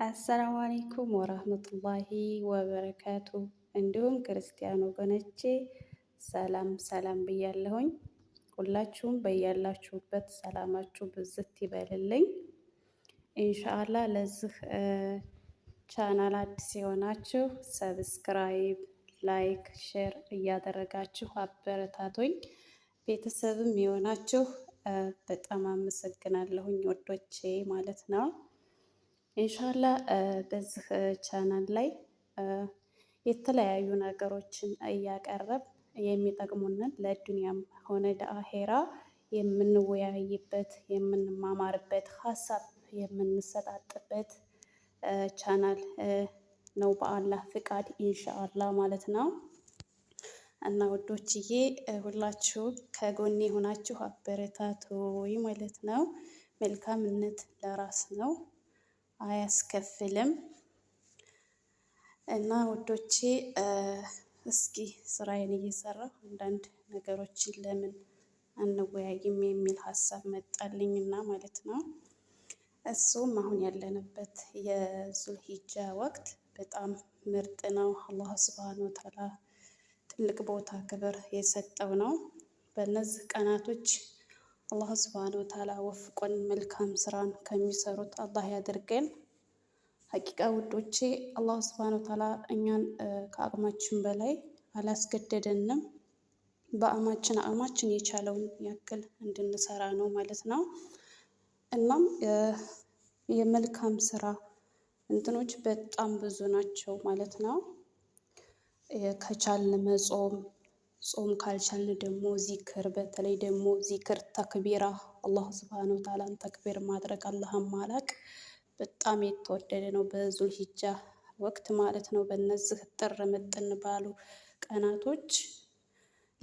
አሰላሙ አለይኩም ወራህመቱላሂ ወበረካቱ። እንዲሁም ክርስቲያን ወገኖቼ ሰላም ሰላም ብያለሁኝ። ሁላችሁም በያላችሁበት ሰላማችሁ ብዝት ይበልልኝ። ኢንሻአላህ ለዚህ ቻናል አዲስ የሆናችሁ ሰብስክራይብ፣ ላይክ፣ ሼር እያደረጋችሁ አበረታቶኝ። ቤተሰብም የሆናችሁ በጣም አመሰግናለሁኝ ወዶቼ ማለት ነው። ኢንሻአላህ በዚህ ቻናል ላይ የተለያዩ ነገሮችን እያቀረብ የሚጠቅሙንን ለዱንያም ሆነ ለአሄራ የምንወያይበት የምንማማርበት ሀሳብ የምንሰጣጥበት ቻናል ነው በአላህ ፍቃድ ኢንሻአላህ ማለት ነው። እና ውዶችዬ ሁላችሁም ከጎኔ ሆናችሁ አበረታቱኝ ማለት ነው። መልካምነት ለራስ ነው፣ አያስከፍልም። እና ውዶቼ እስኪ ስራዬን እየሰራሁ አንዳንድ ነገሮችን ለምን አንወያይም የሚል ሀሳብ መጣልኝና ማለት ነው። እሱም አሁን ያለንበት የዙልሂጃ ወቅት በጣም ምርጥ ነው። አላህ ሱብሃነሁ ወተዓላ ትልቅ ቦታ ክብር የሰጠው ነው። በእነዚህ ቀናቶች አላህ ሱብሃነሁ ወተዓላ ወፍቆን መልካም ስራን ከሚሰሩት አላህ ያድርገን። ሀቂቃ ውዶቼ አላህ ሱብሃነሁ ወተዓላ እኛን ከአቅማችን በላይ አላስገደደንም። አቅማችን የቻለውን ያክል እንድንሰራ ነው ማለት ነው። እናም የመልካም ስራ እንትኖች በጣም ብዙ ናቸው ማለት ነው። ከቻልን መጾም፣ ጾም ካልቻልን ደግሞ ዚክር፣ በተለይ ደግሞ ዚክር ተክቢራ አላህ ሱብሃነሁ ወተዓላን ተክቢር ማድረግ አላህን ማላቅ በጣም የተወደደ ነው በዙል ሂጃ ወቅት ማለት ነው። በእነዚህ ጥር ምጥን ባሉ ቀናቶች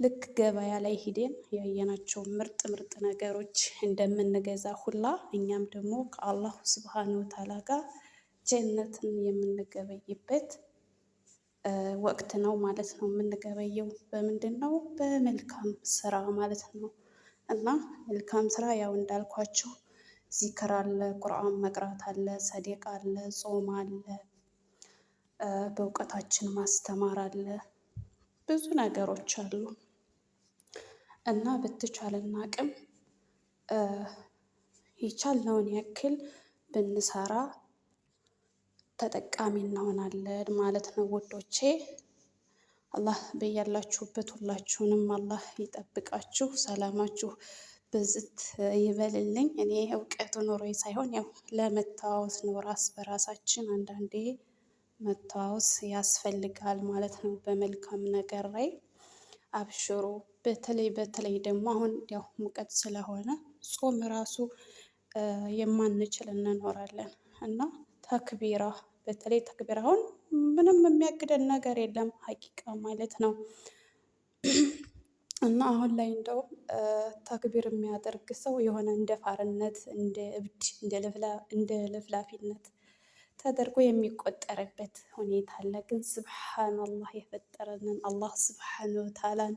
ልክ ገበያ ላይ ሂደን ያየናቸው ምርጥ ምርጥ ነገሮች እንደምንገዛ ሁላ እኛም ደግሞ ከአላሁ ሱብሃነሁ ወተዓላ ጋር ጀነትን የምንገበይበት ወቅት ነው ማለት ነው። የምንገበየው በምንድን ነው? በመልካም ስራ ማለት ነው። እና መልካም ስራ ያው እንዳልኳችሁ ዚክር አለ፣ ቁርአን መቅራት አለ፣ ሰደቃ አለ፣ ጾም አለ፣ በእውቀታችን ማስተማር አለ፣ ብዙ ነገሮች አሉ። እና በተቻለን አቅም የቻልነውን ያክል ብንሰራ ተጠቃሚ እንሆናለን ማለት ነው ውዶቼ። አላህ በያላችሁበት ሁላችሁንም አላህ ይጠብቃችሁ፣ ሰላማችሁ ብዝት ይበልልኝ። እኔ እውቀቱ ኖሮኝ ሳይሆን ያው ለመተዋወስ ነው፣ ራስ በራሳችን አንዳንዴ መተዋወስ ያስፈልጋል ማለት ነው በመልካም ነገር ላይ አብሽሩ። በተለይ በተለይ ደግሞ አሁን ያው ሙቀት ስለሆነ ጾም ራሱ የማንችል እንኖራለን እና ተክቢራ በተለይ ተክቢራ አሁን ምንም የሚያግደን ነገር የለም ሀቂቃ ማለት ነው። እና አሁን ላይ እንደውም ተክቢር የሚያደርግ ሰው የሆነ እንደ ፋርነት፣ እንደ እብድ፣ እንደ ለፍላፊነት ተደርጎ የሚቆጠርበት ሁኔታ አለ። ግን ስብሓንላህ የፈጠረንን አላህ ስብሓን ወተዓላን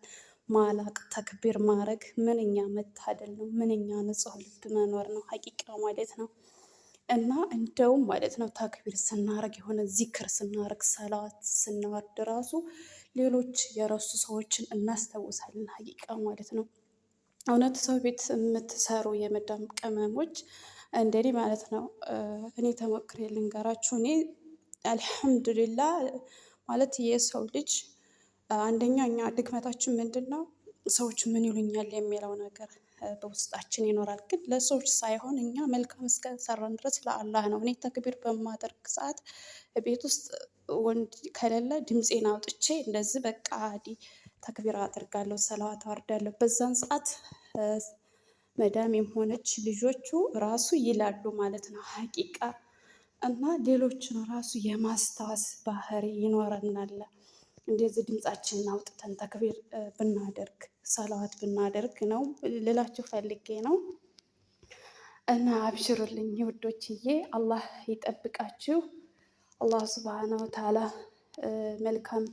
ማላቅ ተክቢር ማድረግ ምንኛ መታደል ነው፣ ምንኛ ንጹህ ልብ መኖር ነው ሀቂቃ ማለት ነው። እና እንደውም ማለት ነው ተክቢር ስናረግ የሆነ ዚክር ስናረግ ሰላት ስናወርድ ራሱ ሌሎች የረሱ ሰዎችን እናስታውሳለን ሀቂቃ ማለት ነው። እውነት ሰው ቤት የምትሰሩ የመዳም ቅመሞች እንደኔ ማለት ነው እኔ ተሞክሬ ልንገራችሁ። እኔ አልሐምዱሊላ ማለት የሰው ልጅ አንደኛ እኛ ድክመታችን ምንድን ነው? ሰዎች ምን ይሉኛል የሚለው ነገር በውስጣችን ይኖራል። ግን ለሰዎች ሳይሆን እኛ መልካም እስከሰራን ድረስ ለአላህ ነው። እኔ ተክቢር በማደርግ ሰዓት ቤት ውስጥ ወንድ ከሌለ ድምፄን አውጥቼ እንደዚህ በቃ ተክቢር አደርጋለሁ፣ ሰላዋት አወርዳለሁ። በዛን ሰዓት መዳሜም ሆነች ልጆቹ ራሱ ይላሉ ማለት ነው ሀቂቃ። እና ሌሎችን ራሱ የማስታወስ ባህሪ ይኖረናል። እንደዚህ ድምፃችንን አውጥተን ተክቢር ብናደርግ ሰላዋት ብናደርግ ነው ልላችሁ ፈልጌ ነው። እና አብሽሩልኝ ውዶችዬ፣ አላህ ይጠብቃችሁ። አላህ ሱብሃነሁ ወተዓላ መልካም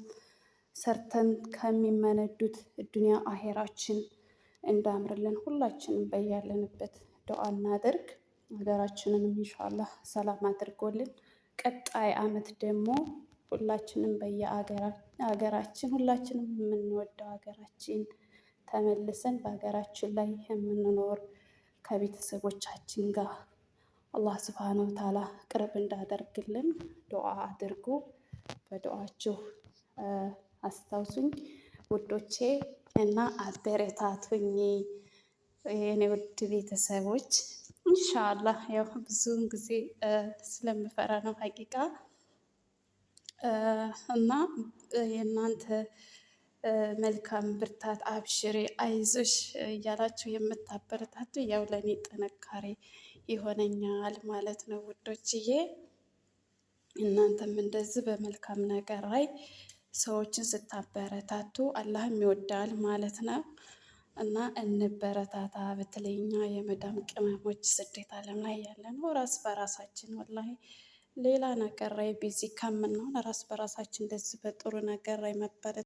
ሰርተን ከሚመነዱት ዱንያ አሄራችን እንዳምርልን ሁላችንም በያለንበት ዱዓ እናድርግ። ሀገራችንንም ኢንሻአላህ ሰላም አድርጎልን ቀጣይ አመት ደግሞ ሁላችንም በየሀገራችን ሁላችንም የምንወደው ሀገራችን ተመልሰን በሀገራችን ላይ የምንኖር ከቤተሰቦቻችን ጋር አላህ ስብሃነ ወተዓላ ቅርብ እንዳደርግልን ዱዓ አድርጉ። በዱዓችሁ አስታውሱኝ ውዶቼ እና አበረታቱኝ የኔ ውድ ቤተሰቦች። ኢንሻአላህ ያው ብዙውን ጊዜ ስለምፈራ ነው ሀቂቃ እና የእናንተ መልካም ብርታት አብሽሬ አይዞሽ እያላችሁ የምታበረታቱ ያው ለእኔ ጥንካሬ ይሆነኛል ማለት ነው ውዶችዬ። እናንተም እንደዚህ በመልካም ነገር ላይ ሰዎችን ስታበረታቱ አላህም ይወዳል ማለት ነው። እና እንበረታታ። በተለይ እኛ የመዳም ቅመሞች ስደት ዓለም ላይ ያለነው ራስ በራሳችን ወላሂ ሌላ ነገር ላይ ቢዚ ከምንሆን ራስ በራሳችን እንደዚህ በጥሩ ነገር ላይ መበረታታት